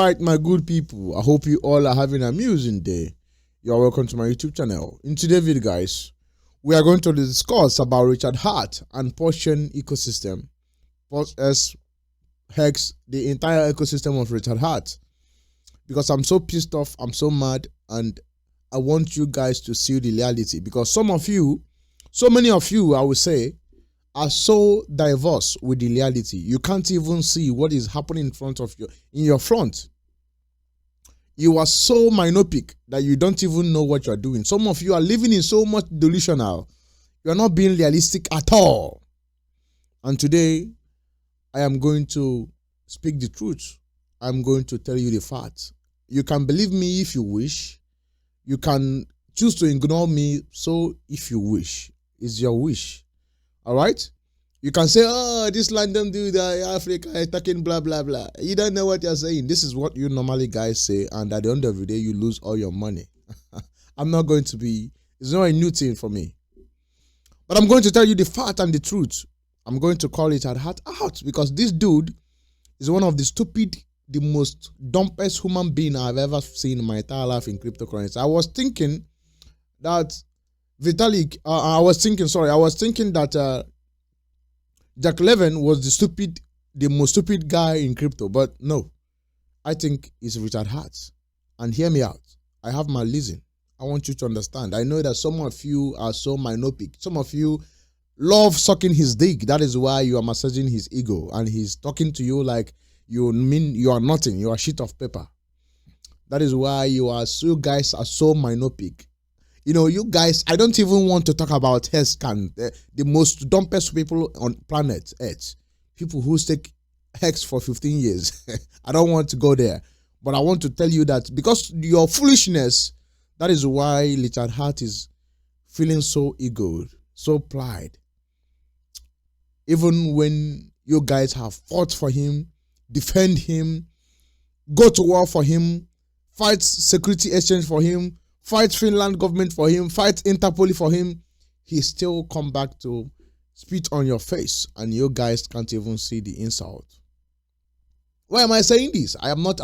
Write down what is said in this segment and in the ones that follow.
right, my good people, I hope you all are having an amusing day. You are welcome to my YouTube channel. In today's video, guys, we are going to discuss about Richard Heart and Pulsechain ecosystem. Pulse hex the entire ecosystem of Richard Heart. Because I'm so pissed off, I'm so mad, and I want you guys to see the reality. Because some of you, so many of you, I would say, are so diverse with the reality. You can't even see what is happening in front of you, in your front. You are so myopic that you don't even know what you are doing. Some of you are living in so much delusional. You are not being realistic at all. And today, I am going to speak the truth. I'm going to tell you the facts. You can believe me if you wish. You can choose to ignore me, so if you wish. It's your wish. All right? You can say, oh, this land don't do that, Africa is talking blah, blah, blah. You don't know what you're saying. This is what you normally guys say, and at the end of the day, you lose all your money. I'm not going to be, it's not a new thing for me. But I'm going to tell you the fact and the truth. I'm going to call it out because this dude is one of the most dumbest human being I've ever seen in my entire life in cryptocurrency. I was thinking that I was thinking that Jack Levin was the most stupid guy in crypto, but no, I think it's Richard Heart. And hear me out. I have my reason. I want you to understand. I know that some of you are so myopic. Some of you love sucking his dick. That is why you are massaging his ego, and he's talking to you like you mean you are nothing. You are a sheet of paper. That is why you guys are so myopic. You know, you guys, I don't even want to talk about Hexcan, the most dumbest people on planet Earth. People who take Hex for 15 years. I don't want to go there. But I want to tell you that because your foolishness, that is why Richard Heart is feeling so ego, so pride. Even when you guys have fought for him, defend him, go to war for him, fight security exchange for him, fight Finland government for him, fight Interpol for him, he still come back to spit on your face, and you guys can't even see the insult. Why am I saying this? I'm not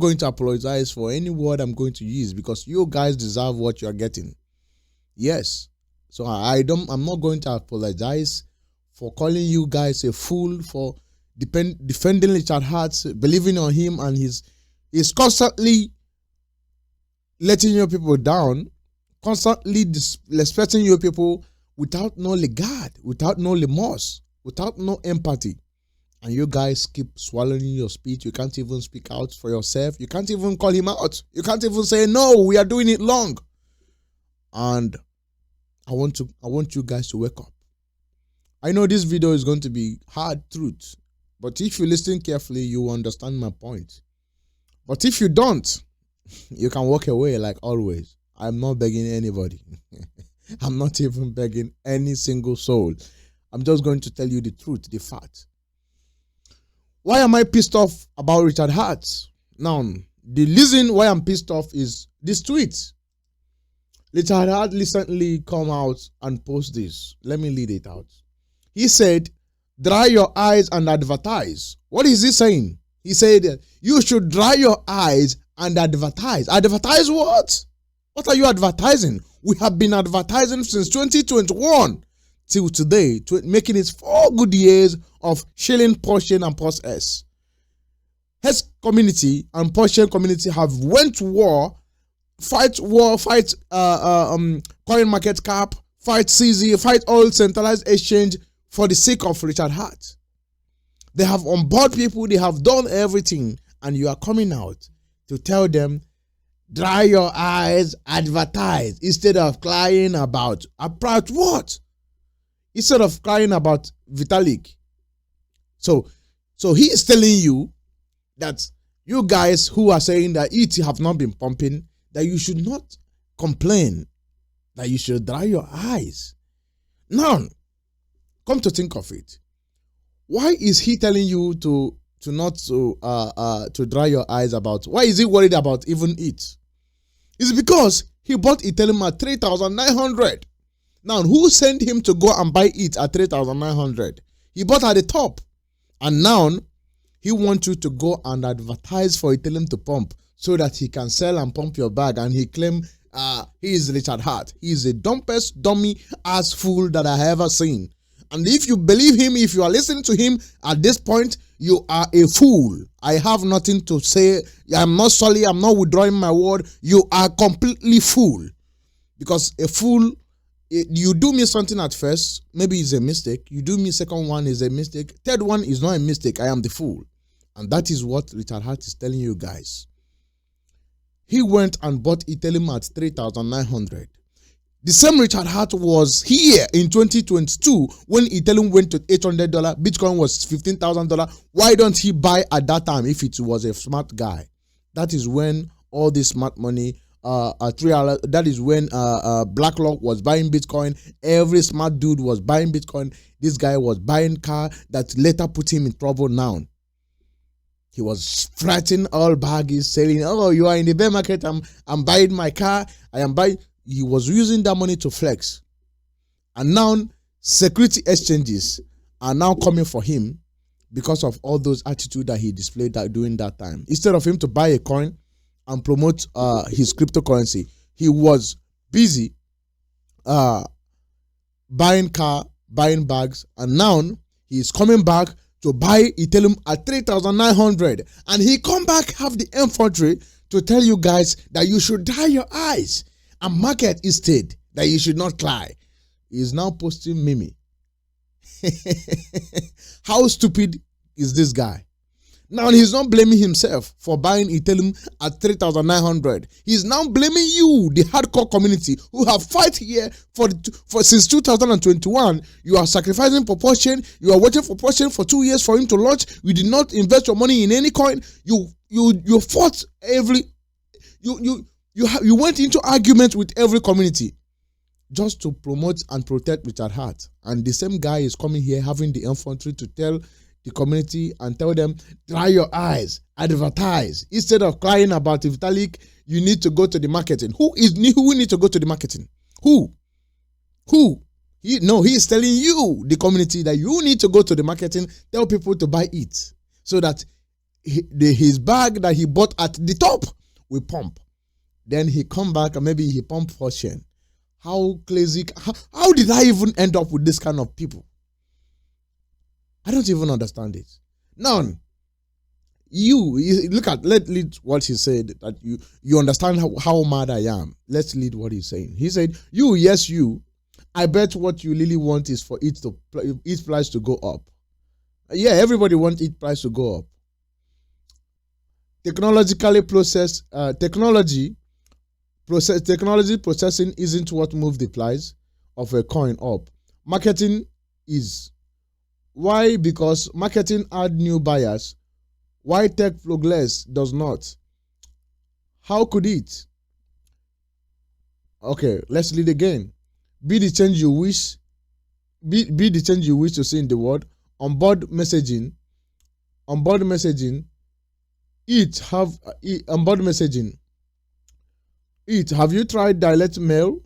going to apologize for any word I'm going to use, because you guys deserve what you are getting. Yes. So I'm not going to apologize for calling you guys a fool for defending Richard Heart, believing on him, and he's constantly letting your people down, constantly disrespecting your people without no regard, without no remorse, without no empathy. And you guys keep swallowing your speech. You can't even speak out for yourself. You can't even call him out. You can't even say, no, we are doing it wrong. And I want you guys to wake up. I know this video is going to be hard truth, but if you listen carefully, you will understand my point. But if you don't, you can walk away like always. I'm not begging anybody. I'm not even begging any single soul. I'm just going to tell you the truth, the fact. Why am I pissed off about Richard Heart? Now, the reason why I'm pissed off is this tweet. Richard Heart recently come out and post this. Let me read it out. He said, dry your eyes and advertise. What is he saying? He said, you should dry your eyes and advertise. Advertise what? What are you advertising? We have been advertising since 2021 till today, making it 4 good years of shilling Pulsechain and Pulse. Hex community and Pulsechain community have went to war, fight coin market cap, fight CZ, fight all centralized exchange for the sake of Richard Heart. They have on board people, they have done everything, and you are coming out to tell them, dry your eyes, advertise, instead of crying about what? Instead of crying about Vitalik. So he is telling you that you guys who are saying that ET have not been pumping, that you should not complain, that you should dry your eyes. Now, come to think of it, why is he telling you to dry your eyes about? Why is he worried about even it? It's because he bought Ethereum at 3,900. Now, who sent him to go and buy it at 3,900? He bought at the top, and now He wants you to go and advertise for Ethereum to pump so that he can sell and pump your bag. And he claimed he is Richard Hart. He is the dumbest dummy ass fool that I have ever seen. And if you believe him, if you are listening to him at this point, you are a fool. I have nothing to say. I'm not sorry. I'm not withdrawing my word. You are completely fool. Because a fool, you do me something at first, maybe it's a mistake. You do me second one is a mistake. Third one is not a mistake. I am the fool. And that is what Richard Hart is telling you guys. He went and bought Ethereum at 3,900. The same Richard Hart was here in 2022 when Ethereum went to $800, Bitcoin was $15,000. Why don't he buy at that time if it was a smart guy? That is when all this smart money, that is when Blacklock was buying Bitcoin. Every smart dude was buying Bitcoin. This guy was buying car that later put him in trouble now. He was threatening all baggies, saying, oh, you are in the bear market, I'm buying my car, I am buying. He was using that money to flex. And now security exchanges are now coming for him because of all those attitudes that he displayed during that time. Instead of him to buy a coin and promote his cryptocurrency, he was busy buying car, buying bags, and now he is coming back to buy Ethereum at 3,900. And he come back have the infantry to tell you guys that you should dry your eyes and market instead, that you should not cry. He is now posting Mimi. How stupid is this guy? Now he's not blaming himself for buying Ethereum at 3,900. He's now blaming you, the hardcore community, who have fought here for since 2021. You are sacrificing proportion. You are waiting for portion for 2 years for him to launch. You did not invest your money in any coin. You fought every. You went into argument with every community just to promote and protect Richard Hart. And the same guy is coming here having the infantry to tell the community and tell them, dry your eyes, advertise. Instead of crying about Vitalik, you need to go to the marketing. Who need to go to the marketing? Who? He is telling you, the community, that you need to go to the marketing, tell people to buy it. So that his bag that he bought at the top will pump. Then he come back and maybe he pump fortune. How crazy, how did I even end up with this kind of people? I don't even understand it. Now, let's read what he said, that you understand how mad I am. Let's read what he's saying. He said, you, I bet what you really want is for its price to go up. Yeah, everybody wants its price to go up. Technology processing isn't what moves the price of a coin up. Marketing is. Why? Because marketing adds new buyers. Why tech progress does not? How could it? Okay, let's read again. Be the change you wish. Be the change you wish to see in the world. Onboard messaging. Onboard messaging. Have you tried direct mail?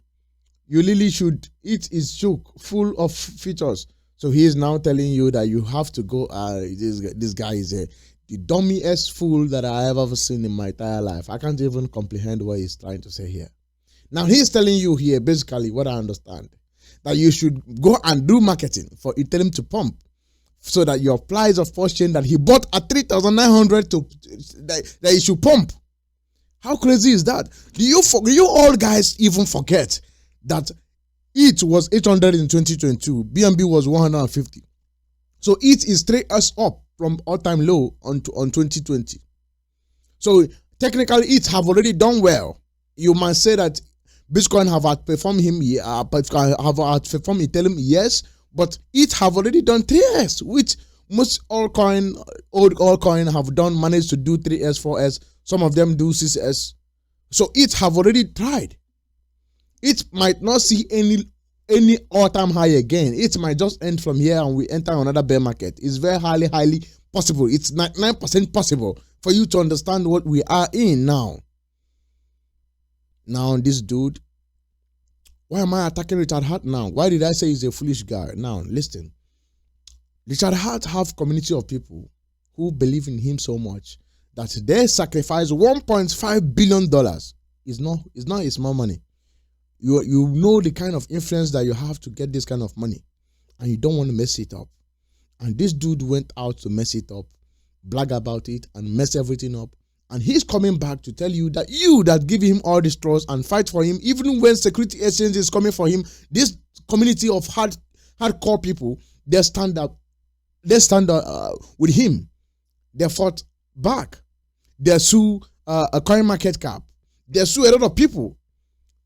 You really should. It is full of features. So he is now telling you that you have to go. This guy is the dummiest fool that I have ever seen in my entire life. I can't even comprehend what he's trying to say here. Now he's telling you here, basically what I understand, that you should go and do marketing for Ethereum to pump, so that your price of fortune that he bought at 3,900 that he should pump. How crazy is that? Do you all guys even forget that it was 800 in 2022, BNB was 150. So it is 3x up from all-time low on 2020. So technically it have already done well. You might say that Bitcoin have outperformed him, have outperformed Ethereum, yes, but it have already done 3x, which most old coin have managed to do 3s, 4s. Some of them do 6s. So it have already tried. It might not see any all-time high again. It might just end from here and we enter another bear market. It's very highly possible. It's 99% possible for you to understand what we are in now. Now this dude, why am I attacking Richard Hart now? Why did I say he's a foolish guy? Now listen, Richard Hart have community of people who believe in him so much that they sacrifice $1.5 billion. It's not a small money. You know the kind of influence that you have to get this kind of money, and you don't want to mess it up. And this dude went out to mess it up, brag about it, and mess everything up. And he's coming back to tell you that you that give him all this trust and fight for him, even when security agents is coming for him, this community of hardcore people, they stand up with him. They fought back. They sue a coin market cap. They sue a lot of people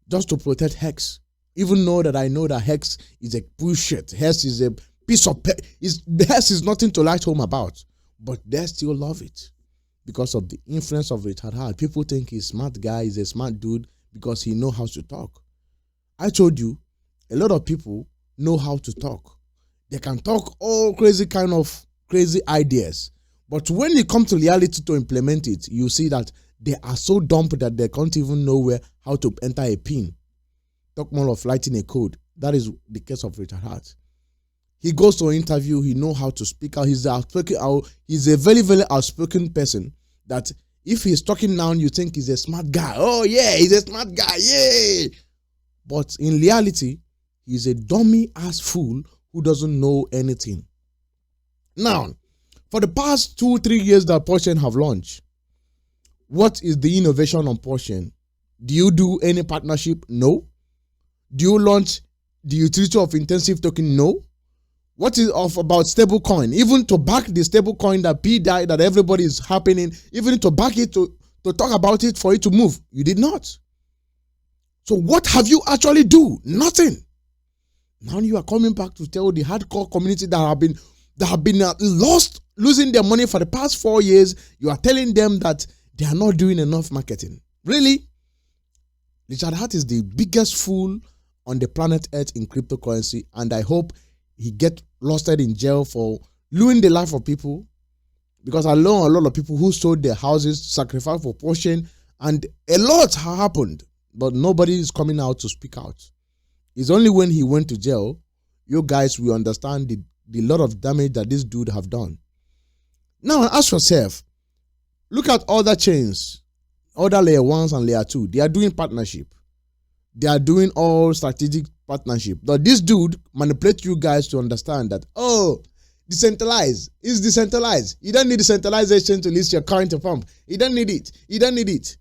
just to protect Hex. Even though that I know that Hex is a bullshit. Hex is a piece of Hex is nothing to write home about. But they still love it because of the influence of Richard Hart. People think he's a smart guy, he's a smart dude because he knows how to talk. I told you, a lot of people know how to talk. They can talk all crazy ideas. But when it comes to reality to implement it, you see that they are so dumb that they can't even know how to enter a pin. Talk more of writing a code. That is the case of Richard Hart. He goes to an interview, he knows how to speak out. He's a very, very outspoken person that if he's talking now, you think he's a smart guy. Oh yeah, he's a smart guy, yay! But in reality, he's a dummy ass fool who doesn't know anything. Now, for the past 2-3 years that Pulsechain have launched, what is the innovation on Pulsechain? Do you do any partnership? No. Do you launch the utility of intensive token? No. What is about stablecoin? Even to back the stablecoin that P died, that everybody is happening, even to back it, to talk about it, for it to move, you did not. So what have you actually do? Nothing. Now you are coming back to tell the hardcore community that have been losing their money for the past 4 years. You are telling them that they are not doing enough marketing. Really? Richard Hart is the biggest fool on the planet Earth in cryptocurrency, and I hope he get lost in jail for ruining the life of people, because I know a lot of people who sold their houses, sacrificed for Pulsechain, and a lot have happened, but nobody is coming out to speak out. It's only when he went to jail, you guys will understand the lot of damage that this dude have done. Now ask yourself, look at other chains, other layer 1s and layer 2. They are doing partnership. They are doing all strategic partnership. But this dude manipulates you guys to understand that, oh, decentralized is decentralized. You don't need decentralization to list your coin to pump. You don't need it. You don't need it.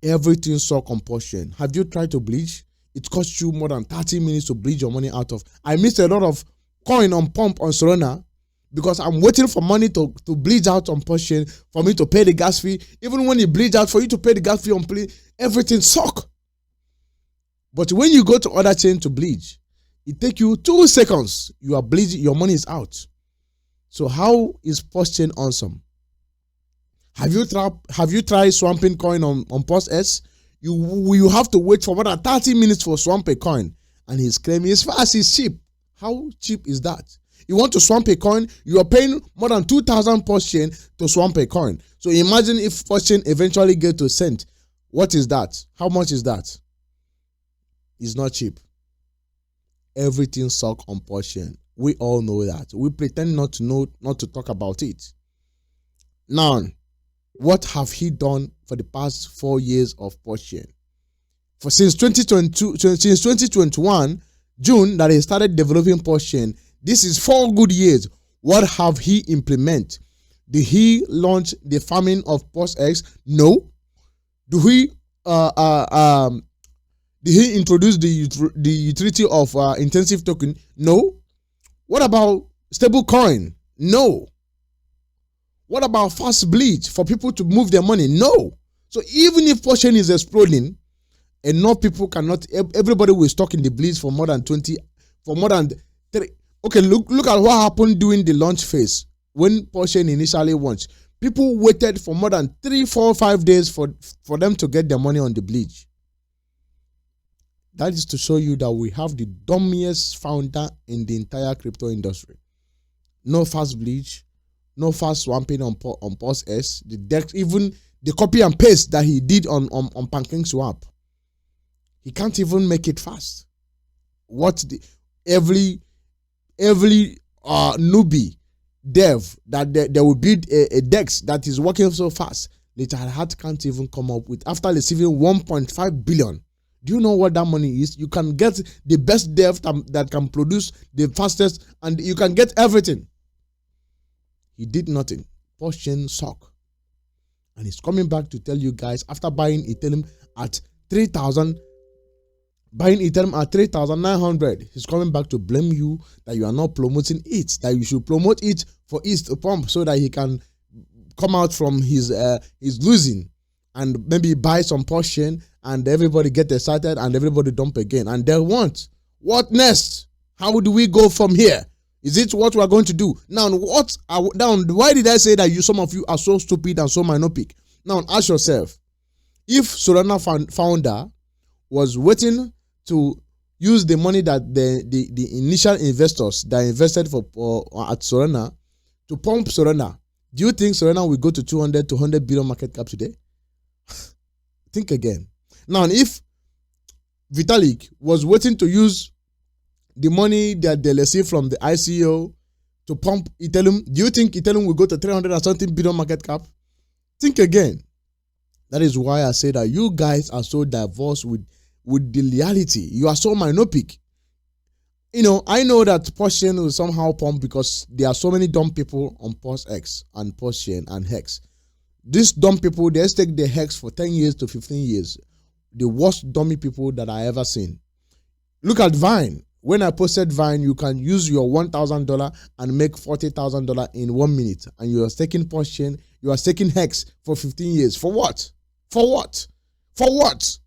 Everything saw compulsion. Have you tried to bleach? It costs you more than 30 minutes to bleach your money out of. I missed a lot of coin on pump on Solana because I'm waiting for money to bleach out on Pulsechain for me to pay the gas fee. Even when you bleach out, for you to pay the gas fee on play, everything suck. But when you go to other chain to bleach, it takes you 2 seconds. You are bleaching, your money is out. So how is Pulsechain awesome? Have you tried swamping coin on Pulse? You have to wait for more than 30 minutes for swamp a coin, and he's claiming it's fast, it's cheap. How cheap is that? You want to swamp a coin, you are paying more than 2,000 Pulsechain to swamp a coin. So imagine if Pulsechain eventually get to cent. What is that? How much is that? It's not cheap. Everything sucks on Pulsechain. We all know that. We pretend not to know, not to talk about it. Now, what have he done for the past 4 years of Pulsechain? Since 2021, June, that he started developing Pulsechain, this is 4 good years. What have he implemented? Did he launch the farming of PulseX? No. Did he introduce the utility of intensive token? No. What about stable coin? No. What about fast bleach for people to move their money? No. So even if Pulsechain is exploding, enough people cannot, everybody will stock in the bleach for more than 3. Okay, look at what happened during the launch phase. When Pulsechain initially launched, people waited for more than 3, 4, 5 days for them to get their money on the bleach. That is to show you that we have the dummiest founder in the entire crypto industry. No fast bleach, no fast swamping on Pulse S. The DEX, even the copy and paste that he did on Pancake Swap, he can't even make it fast. Every newbie dev that they will build a DEX that is working so fast, Richard Hart can't even come up with after receiving 1.5 billion. Do you know what that money is? You can get the best dev that can produce the fastest, and you can get everything. He did nothing. Pulsechain suck. And he's coming back to tell you guys, after buying Ethereum at 3,000, buying Ethereum at 3,900, he's coming back to blame you that you are not promoting it, that you should promote it for it to pump so that he can come out from his losing and maybe buy some Pulsechain and everybody get excited and everybody dump again. And they want, what next? How do we go from here? Is it what we are going to do? Now, why did I say that some of you are so stupid and so myopic? Now, ask yourself, if Solana founder was waiting to use the money that the initial investors that invested at Solana to pump Solana, do you think Solana will go to 200 to 100 billion market cap today? Think again. Now, if Vitalik was waiting to use the money that they received from the ICO to pump Ethereum, do you think Ethereum will go to 300 and something billion market cap? Think again. That is why I say that you guys are so diverse with the reality. You are so myopic. You know, I know that Pulsechain will somehow pump because there are so many dumb people on PulseX and Pulsechain and Hex. These dumb people, they take the Hex for 10 years to 15 years. The worst dummy people that I ever seen. Look at Vine. When I posted Vine, you can use your $1,000 and make $40,000 in 1 minute. And you are taking Pulsechain, you are taking Hex for 15 years. For what? For what? For what?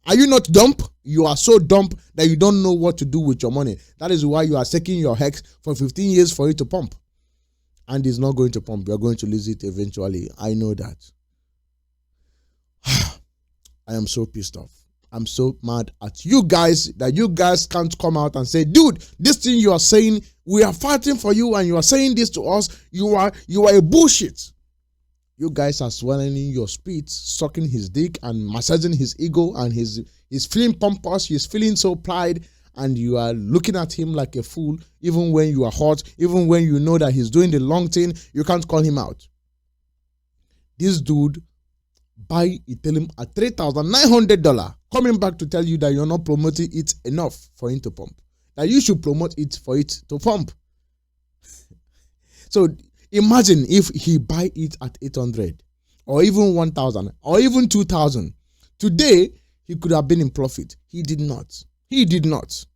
Are you not dumb? You are so dumb that you don't know what to do with your money. That is why you are taking your Hex for 15 years for it to pump. And it's not going to pump. You are going to lose it eventually. I know that. I am so pissed off. I'm so mad at you guys that you guys can't come out and say, dude, this thing you are saying, we are fighting for you and you are saying this to us. You are a bullshit. You guys are swallowing your spit, sucking his dick and massaging his ego, and he's feeling pompous, he's feeling so pride, and you are looking at him like a fool. Even when you are hot, even when you know that he's doing the long thing, you can't call him out. This dude buy Ethereum at $3,900, coming back to tell you that you're not promoting it enough for it to pump. That you should promote it for it to pump. So imagine if he buy it at 800 or even 1,000 or even 2,000. Today, he could have been in profit. He did not. He did not.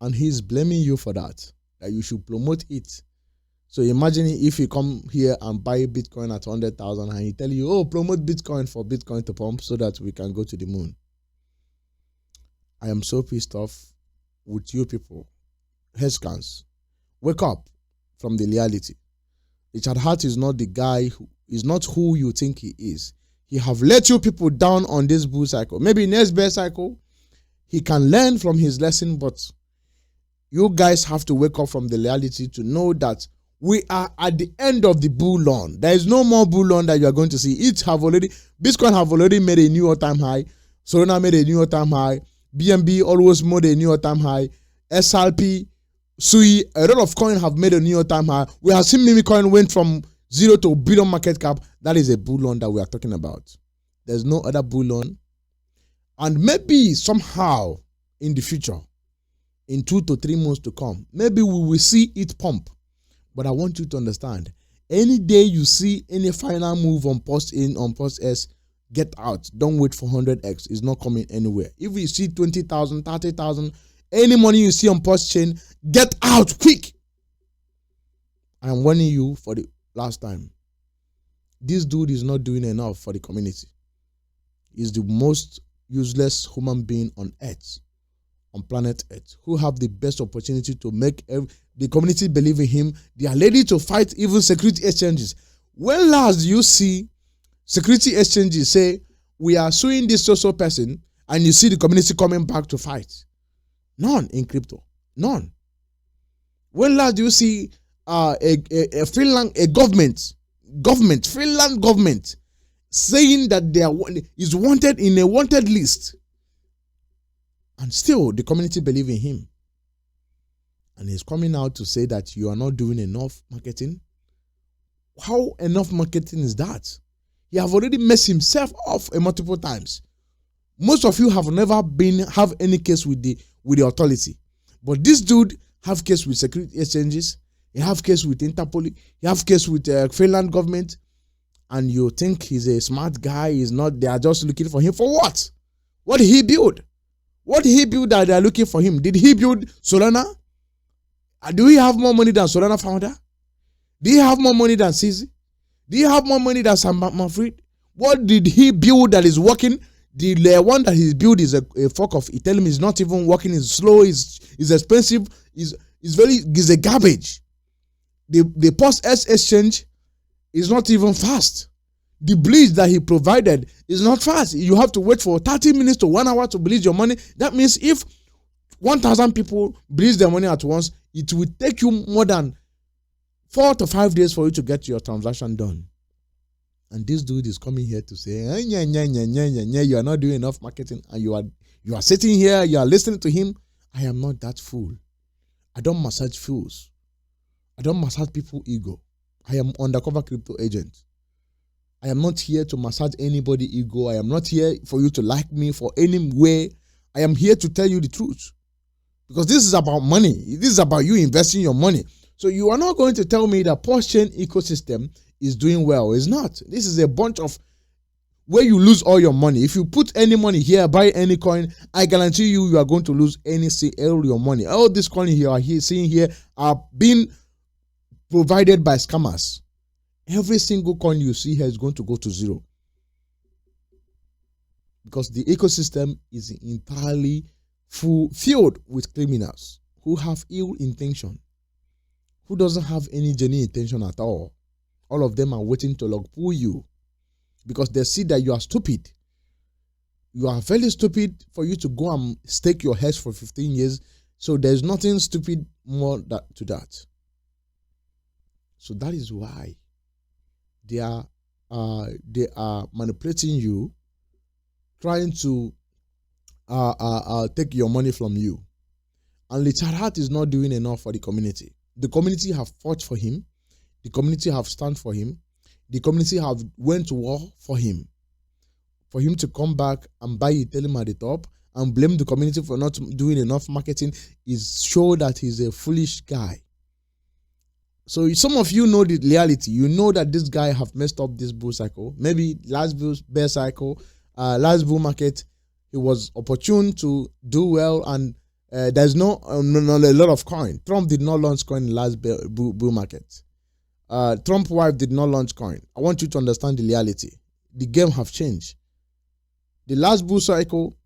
And he's blaming you for that you should promote it. So imagine if you come here and buy Bitcoin at 100,000 and he tell you, oh, promote Bitcoin for Bitcoin to pump so that we can go to the moon. I am so pissed off with you people. Headscans, wake up from the reality. Richard Hart is not the guy who is not who you think he is. He have let you people down on this bull cycle. Maybe next bear cycle, he can learn from his lesson, but you guys have to wake up from the reality to know that we are at the end of the bull run. There is no more bull run that you are going to see. Bitcoin have already made a new all-time high. Solana made a new all-time high. BNB always made a new all-time high. SLP, SUI, a lot of coins have made a new all-time high. We have seen meme coin went from 0 to a billion market cap. That is a bull run that we are talking about. There's no other bull run. And maybe somehow in the future, in 2 to 3 months to come, maybe we will see it pump. But I want you to understand, any day you see any final move on Pulse-in, on Pulse-S, get out. Don't wait for 100x. It's not coming anywhere. If you see 20,000, 30,000, any money you see on Pulsechain, get out quick. I am warning you for the last time. This dude is not doing enough for the community. He's the most useless human being on earth, on planet Earth, who have the best opportunity to make the community believe in him. They are ready to fight even security exchanges. When last you see security exchanges say, we are suing this social person, and you see the community coming back to fight? None in crypto. None. When last do you see Finland, Finland government saying that they is wanted in a wanted list, and still the community believe in him? And he's coming out to say that you are not doing enough marketing. How enough marketing is that? He have already messed himself up multiple times. Most of you have never have any case with the authority. But this dude have case with security exchanges. He have case with Interpol. He have case with Finland government. And you think he's a smart guy. He's not. They are just looking for him for what? What did he build? What did he build that they are looking for him? Did he build Solana? Do he have more money than Solana founder? Do he have more money than CZ? Do you have more money than Sam Bankman-Fried? What did he build that is working? The one that he built is a fork of. He tell him it's not even working. It's slow. It's expensive. It's a garbage. The post-S exchange is not even fast. The bleach that he provided is not fast. You have to wait for 30 minutes to 1 hour to bleach your money. That means if 1,000 people bleach their money at once, it will take you more than 4 to 5 days for you to get your transaction done. And this dude is coming here to say, you are not doing enough marketing, and you are sitting here, you are listening to him. I am not that fool. I don't massage fools. I don't massage people's ego. I am undercover crypto agent. I am not here to massage anybody's ego. I am not here for you to like me for any way. I am here to tell you the truth. Because this is about money. This is about you investing your money. So you are not going to tell me that Pulsechain ecosystem is doing well. It's not. This is a bunch of where you lose all your money. If you put any money here, buy any coin, I guarantee you are going to lose all your money. All these coins you are seeing here are being provided by scammers. Every single coin you see here is going to go to zero. Because the ecosystem is entirely filled with criminals who have ill intention. Who doesn't have any genuine intention at all. All of them are waiting to log pull you because they see that you are stupid. You are very stupid for you to go and stake your heads for 15 years. So there's nothing stupid more to that. So that is why they are manipulating you, trying to take your money from you. And Richard Heart is not doing enough for the community. The community have fought for him. The community have stand for him. The community have went to war for him to come back and buy Ethereum at the top and blame the community for not doing enough marketing is show that he's a foolish guy. So some of you know the reality. You know that this guy have messed up this bull cycle. Maybe last bear cycle, last bull market, it was opportune to do well, and there's not a lot of coin. Trump did not launch coin in last bull market. Trump wife did not launch coin. I want you to understand the reality. The game have changed. The last bull cycle,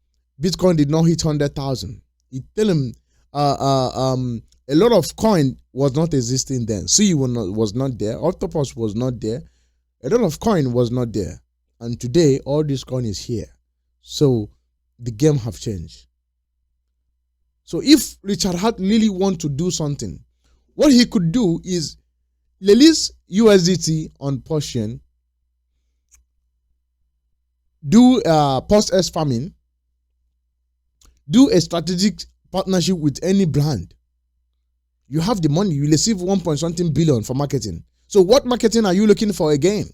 Bitcoin did not hit 100,000. It tell him a lot of coin was not existing then. CE was not there. Octopus was not there. A lot of coin was not there. And today, all this coin is here. So the game have changed. So if Richard Heart really want to do something, what he could do is release USDT on Pulsechain, do post-S farming, do a strategic partnership with any brand. You have the money, you receive 1.something billion for marketing. So what marketing are you looking for again?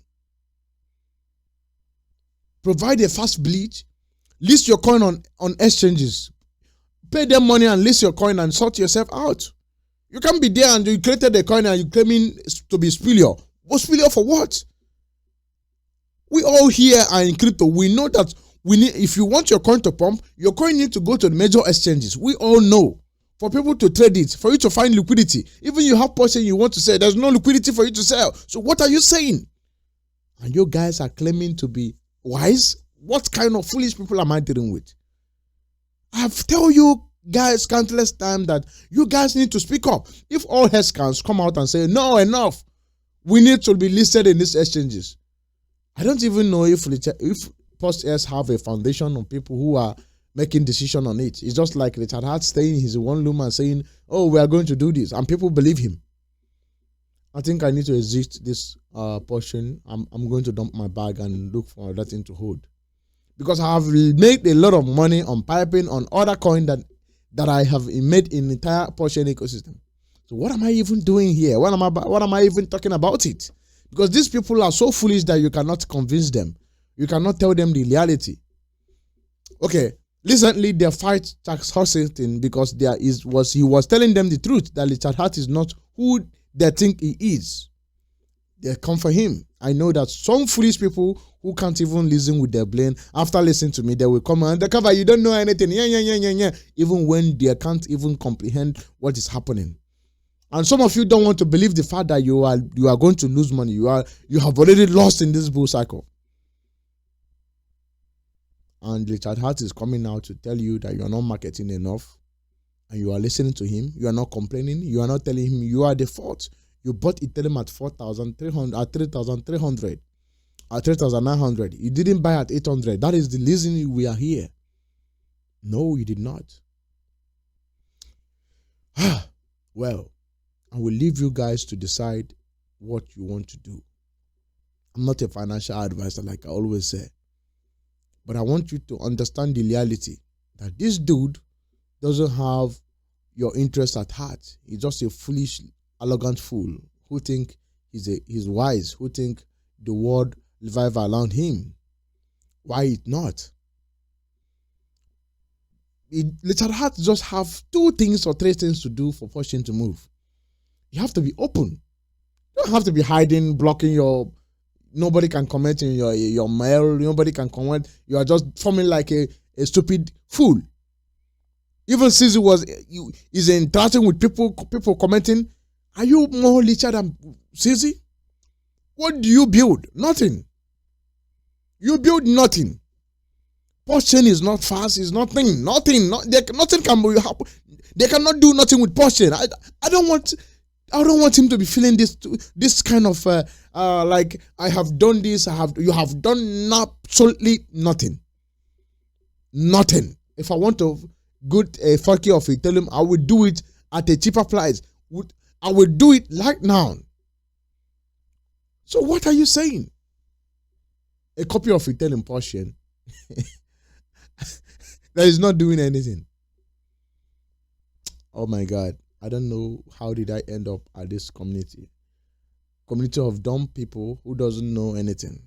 Provide a fast bleach, list your coin on exchanges, pay them money and list your coin and sort yourself out. You can't be there and you created the coin and you claiming to be spurious. What spurious for what? We all here are in crypto. We know that if you want your coin to pump, your coin needs to go to the major exchanges. We all know. For people to trade it, for you to find liquidity. Even you have Pulsechain you want to sell, there's no liquidity for you to sell. So what are you saying? And you guys are claiming to be wise? What kind of foolish people am I dealing with? I've told you guys countless times that you guys need to speak up. If all heads can come out and say, no, enough, we need to be listed in these exchanges. I don't even know if Post-S have a foundation of people who are making decision on it. It's just like Richard Heart staying in his one room and saying, oh, we are going to do this. And people believe him. I think I need to exit this portion. I'm going to dump my bag and look for that thing to hold. Because I have made a lot of money on piping on other coins that I have made in the entire Pulsechain ecosystem. So what am I even doing here? What am I even talking about it? Because these people are so foolish that you cannot convince them. You cannot tell them the reality. Okay, recently they fight TITANX Pulsechain because he was telling them the truth that Richard Heart is not who they think he is. They come for him. I know that some foolish people who can't even listen with their brain, after listening to me, they will come and cover. You don't know anything. Yeah. Even when they can't even comprehend what is happening. And some of you don't want to believe the fact that you are going to lose money. You have already lost in this bull cycle. And Richard Heart is coming out to tell you that you are not marketing enough, and you are listening to him. You are not complaining. You are not telling him you are the fault. You bought Ethereum at 4,300, at 3,300, at 3,900. You didn't buy at 800. That is the reason we are here. No, you did not. Well, I will leave you guys to decide what you want to do. I'm not a financial advisor, like I always say. But I want you to understand the reality that this dude doesn't have your interest at heart. He's just a foolish, arrogant fool who think he's wise, who think the world revive around him. Why it not? Richard Heart just have 2 things or 3 things to do for Pulsechain to move. You have to be open. You don't have to be hiding, blocking your. Nobody can comment in your mail. Nobody can comment. You are just forming like a stupid fool. Even CZ is interacting with people commenting. Are you more richer than CZ? What do you build? Nothing. You build nothing. Pulsechain is not fast. It's nothing. Nothing can be happen. They cannot do nothing with Pulsechain. I don't want him to be feeling this kind of like I have done this. You have done absolutely nothing. Nothing. If I want to good a funky of it, tell him I will do it at a cheaper price. I will do it right now. So what are you saying? A copy of Ethereum Pulsechain that is not doing anything. Oh my God. I don't know how did I end up at this community of dumb people who doesn't know anything.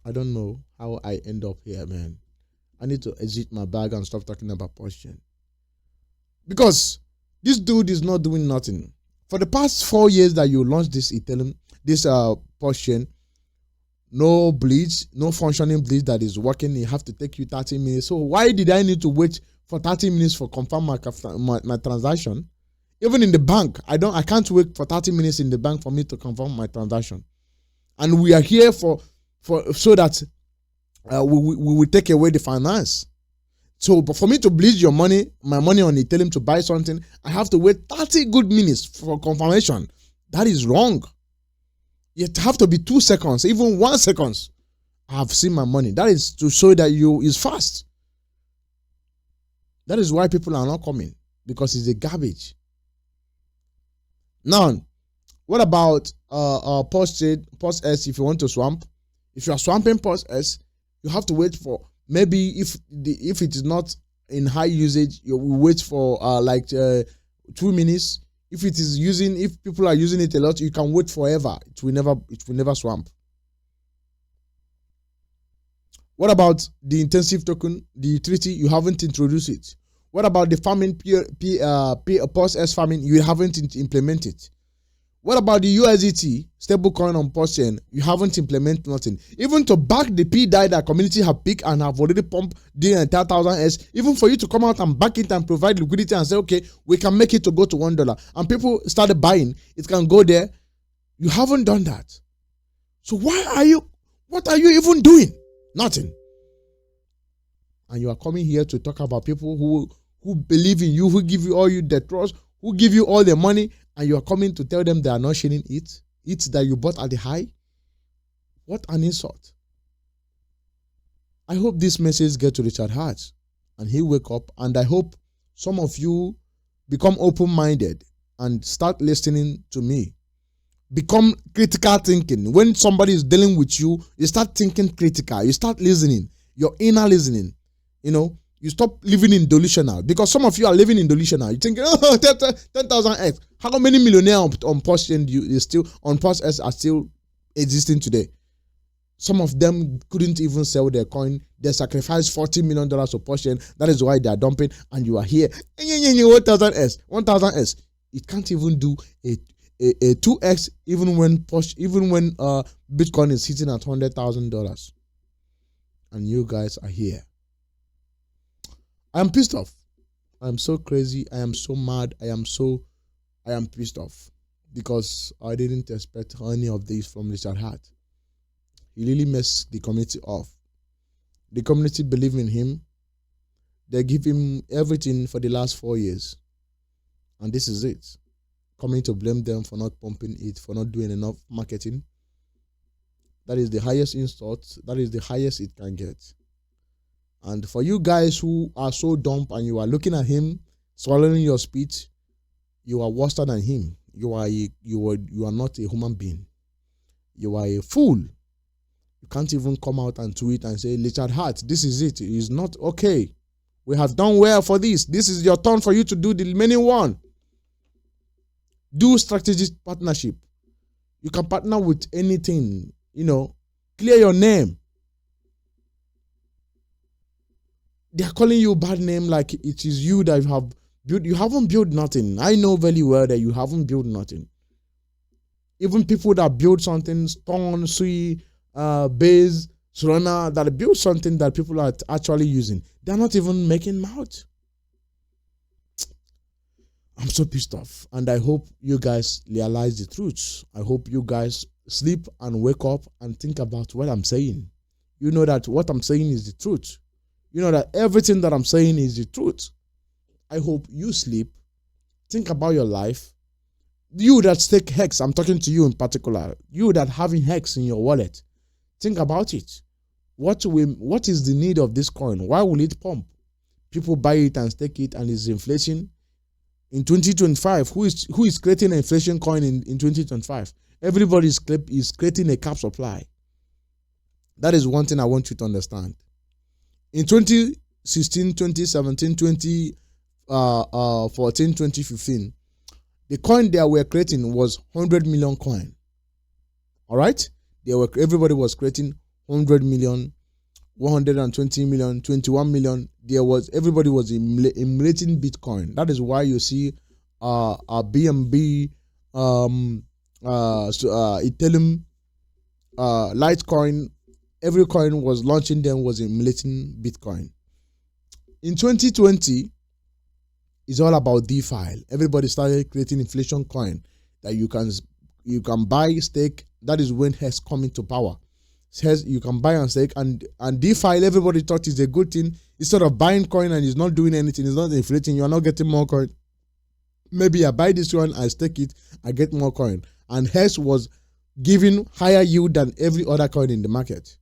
I don't know how I end up here, man. I need to exit my bag and stop talking about Pulsechain. Because this dude is not doing nothing. For the past 4 years that you launched this Ethereum, this Pulsechain, no bleach, no functioning bleach that is working. It have to take you 30 minutes. So why did I need to wait for 30 minutes for confirm my transaction? Even in the bank, I can't wait for 30 minutes in the bank for me to confirm my transaction. And we are here so that we will take away the finance. So, but for me to bleed my money on Ethereum to buy something, I have to wait 30 good minutes for confirmation. That is wrong. It have to be 2 seconds, even 1 second. I have seen my money. That is to show that is fast. That is why people are not coming, because it's a garbage. Now, what about Pulsechain, Pulse if you want to swamp? If you are swamping Pulse, you have to wait for maybe if it is not in high usage, you will wait for 2 minutes. If people are using it a lot, you can wait forever. It will never swamp. What about the intensive token, the treaty? You haven't introduced it. What about the farming Pulse farming? You haven't implemented. What about the USDT stablecoin on Pulsechain? You haven't implemented nothing. Even to back the P-DAI that community have picked and have already pumped the entire 1,000S, even for you to come out and back it and provide liquidity and say, okay, we can make it to go to $1, and people started buying, it can go there. You haven't done that. So what are you even doing? Nothing. And you are coming here to talk about people who believe in you, who give you all the trust, who give you all the money, and you are coming to tell them they are not sharing it that you bought at the high. What an insult. I hope this message gets to Richard Heart and he wake up, and I hope some of you become open-minded and start listening to me. Become critical thinking. When somebody is dealing with you, you start thinking critical. You start listening. Your inner listening. You know, You stop living in delusional, because some of you are living in delusional. You think, oh, 10,000x. How many millionaires on Pulsechain is still on Pulse are still existing today? Some of them couldn't even sell their coin. They sacrificed $40 million to Pulsechain. That is why they are dumping, and you are here. 1,000s. It can't even do a 2x even when Bitcoin is hitting at $100,000. And you guys are here. I am pissed off. I am so crazy. I am so mad. I am pissed off because I didn't expect any of this from Richard Hart. He really messed the community off. The community believe in him. They give him everything for the last 4 years. And this is it. Coming to blame them for not pumping it, for not doing enough marketing. That is the highest insult. That is the highest it can get. And for you guys who are so dumb and you are looking at him, swallowing your speech, you are worse than him. You are not a human being. You are a fool. You can't even come out and tweet and say, Richard Hart, this is it. It is not okay. We have done well for this. This is your turn for you to do the remaining one. Do strategic partnership. You can partner with anything. Clear your name. They are calling you a bad name like it is you that have built. You haven't built nothing. I know very well that you haven't built nothing. Even people that build something, Stone, Sui, Base, Solana, that build something that people are actually using, they're not even making mouth. I'm so pissed off. And I hope you guys realize the truth. I hope you guys sleep and wake up and think about what I'm saying. You know that what I'm saying is the truth. You know that everything that I'm saying is the truth. I hope you sleep, think about your life. You that stake Hex, I'm talking to you in particular. You that having Hex in your wallet, think about it. What is the need of this coin? Why will it pump? People buy it and stake it, and it's inflation. In 2025, who is creating an inflation coin in 2025? Everybody is creating a cap supply. That is one thing I want you to understand. In 2016, 2017, 2014, 2015, the coin they were creating was 100 million coin. All right? Everybody was creating 100 million, 120 million, 21 million. Everybody was emulating Bitcoin. That is why you see BNB, Ethereum, Litecoin. Every coin was launching them was emulating Bitcoin. In 2020, it's all about DeFi. Everybody started creating inflation coin that you can buy, stake. That is when Hex come into power. Hex, you can buy and stake, and DeFi, everybody thought is a good thing. Instead of buying coin and it's not doing anything, it's not inflating, you are not getting more coin. Maybe I buy this one, I stake it, I get more coin. And Hex was giving higher yield than every other coin in the market.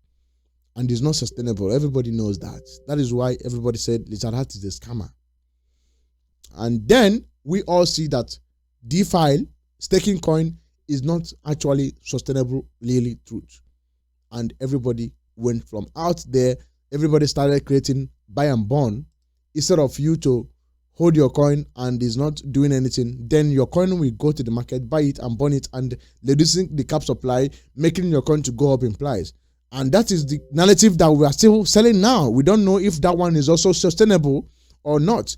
And it's not sustainable. Everybody knows that. That is why everybody said Richard Hart is a scammer. And then we all see that DeFi, staking coin, is not actually sustainable, really truth. And everybody went from out there, everybody started creating buy and burn. Instead of you to hold your coin and is not doing anything, then your coin will go to the market, buy it and burn it, and reducing the cap supply, making your coin to go up in price. And that is the narrative that we are still selling now. We don't know if that one is also sustainable or not.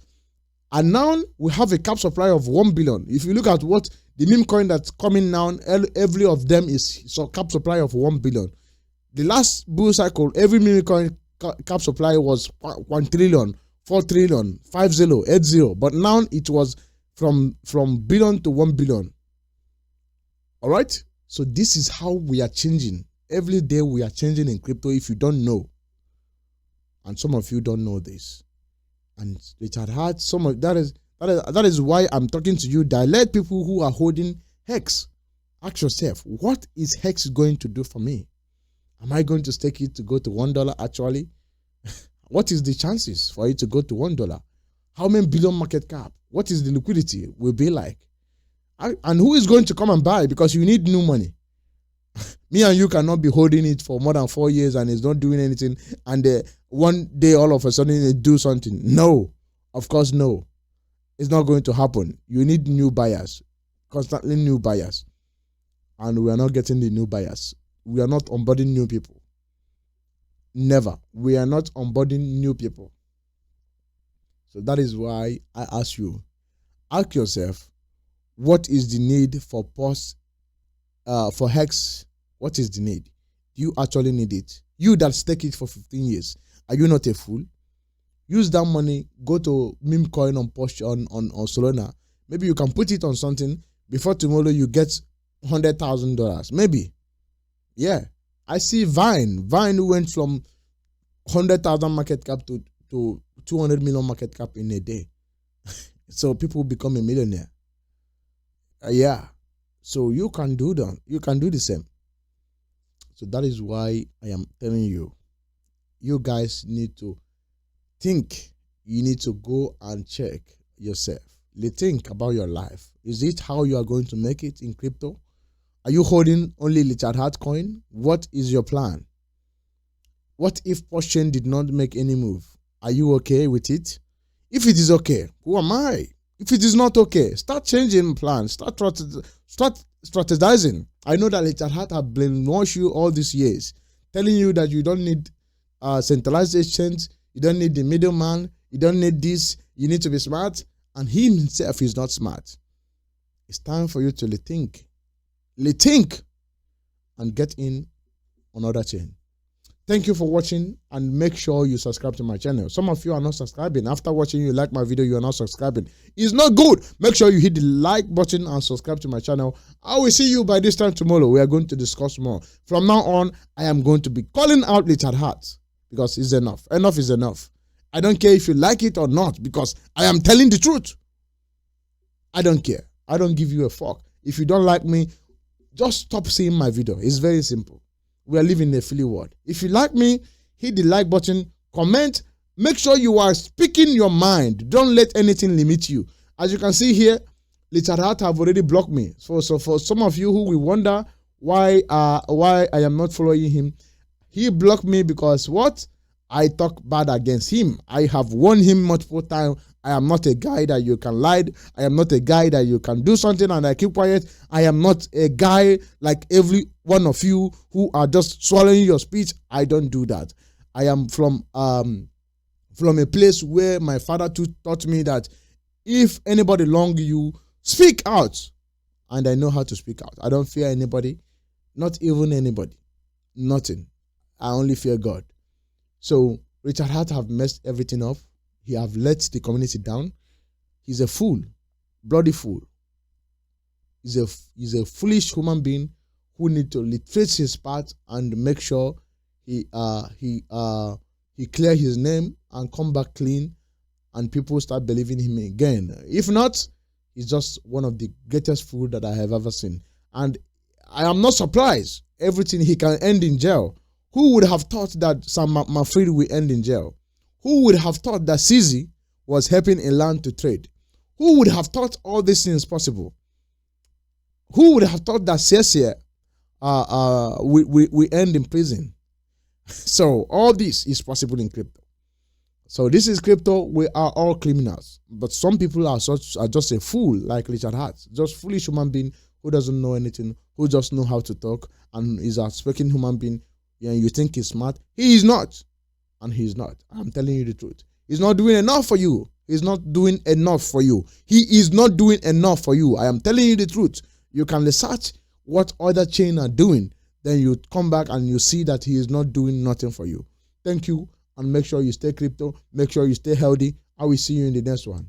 And now we have a cap supply of 1 billion. If you look at what the meme coin that's coming now, every of them is cap supply of 1 billion. The last bull cycle, every meme coin cap supply was 1 trillion, 4 trillion, 50, 80. But now it was from billion to 1 billion. All right? So this is how we are changing. Every day we are changing in crypto if you don't know. And some of you don't know this. And Richard Hart, that is why I'm talking to you. Direct people who are holding Hex. Ask yourself, what is Hex going to do for me? Am I going to stake it to go to $1 actually? What is the chances for it to go to $1? How many billion market cap? What is the liquidity will be like? And who is going to come and buy? Because you need new money. Me and you cannot be holding it for more than 4 years and it's not doing anything. And one day all of a sudden they do something. No, of course, no. It's not going to happen. You need new buyers, constantly new buyers. And we are not getting the new buyers. We are not onboarding new people. Never. We are not onboarding new people. So that is why I ask you, ask yourself, what is the need for for Hex? What is the need? Do you actually need it? You that stake it for 15 years, are you not a fool? Use that money, go to meme coin on Solana. Maybe you can put it on something. Before tomorrow, you get $100,000. Maybe. Yeah. I see Vine. Vine went from 100,000 market cap to 200 million market cap in a day. So people become a millionaire. Yeah. So you can do that. You can do the same. So that is why I am telling you, you guys need to think. You need to go and check yourself. Think about your life. Is it how you are going to make it in crypto? Are you holding only Richard Heart coin? What is your plan? What if Pulsechain did not make any move? Are you okay with it? If it is okay, who am I? If it is not okay, start changing plans. Start strategizing. I know that Richard Heart have brainwashed you all these years, telling you that you don't need centralized exchange, you don't need the middleman, you don't need this, you need to be smart. And he himself is not smart. It's time for you to rethink. Rethink and get in another chain. Thank you for watching, and make sure you subscribe to my channel. Some of you are not subscribing. After watching, you like my video, you are not subscribing. It's not good. Make sure you hit the like button and subscribe to my channel. I will see you by this time tomorrow. We are going to discuss more. From now on, I am going to be calling out Richard Heart because it's enough. Enough is enough. I don't care if you like it or not, because I am telling the truth. I don't care. I don't give you a fuck. If you don't like me, just stop seeing my video. It's very simple. We are living in a free world. If you like me, hit the like button, comment. Make sure you are speaking your mind. Don't let anything limit you. As you can see here, Richard Heart have already blocked me. So for some of you who will wonder why I am not following him, he blocked me because what? I talk bad against him. I have warned him multiple times. I am not a guy that you can lie. I am not a guy that you can do something and I keep quiet. I am not a guy like every one of you who are just swallowing your speech. I don't do that. I am from a place where my father taught me that if anybody wrong you, speak out. And I know how to speak out. I don't fear anybody, not even anybody, nothing. I only fear God. So Richard Heart have messed everything up. He have let the community down. He's a fool, bloody fool. He's a foolish human being who need to retrace his path and make sure he clear his name and come back clean, and people start believing him again. If not, he's just one of the greatest fools that I have ever seen. And I am not surprised. Everything he can end in jail. Who would have thought that Sam Mafrid will end in jail? Who would have thought that CZ was helping a land to trade? Who would have thought all these things possible? Who would have thought that CSA we end in prison? So all this is possible in crypto. So this is crypto. We are all criminals, but some people are just a fool, like Richard Heart, just foolish human being who doesn't know anything, who just know how to talk and is a speaking human being. Yeah, you think he's smart? He is not. And he's not. I'm telling you the truth. He's not doing enough for you. He's not doing enough for you. He is not doing enough for you. I am telling you the truth. You can research what other chain are doing. Then you come back and you see that he is not doing nothing for you. Thank you. And make sure you stay crypto. Make sure you stay healthy. I will see you in the next one.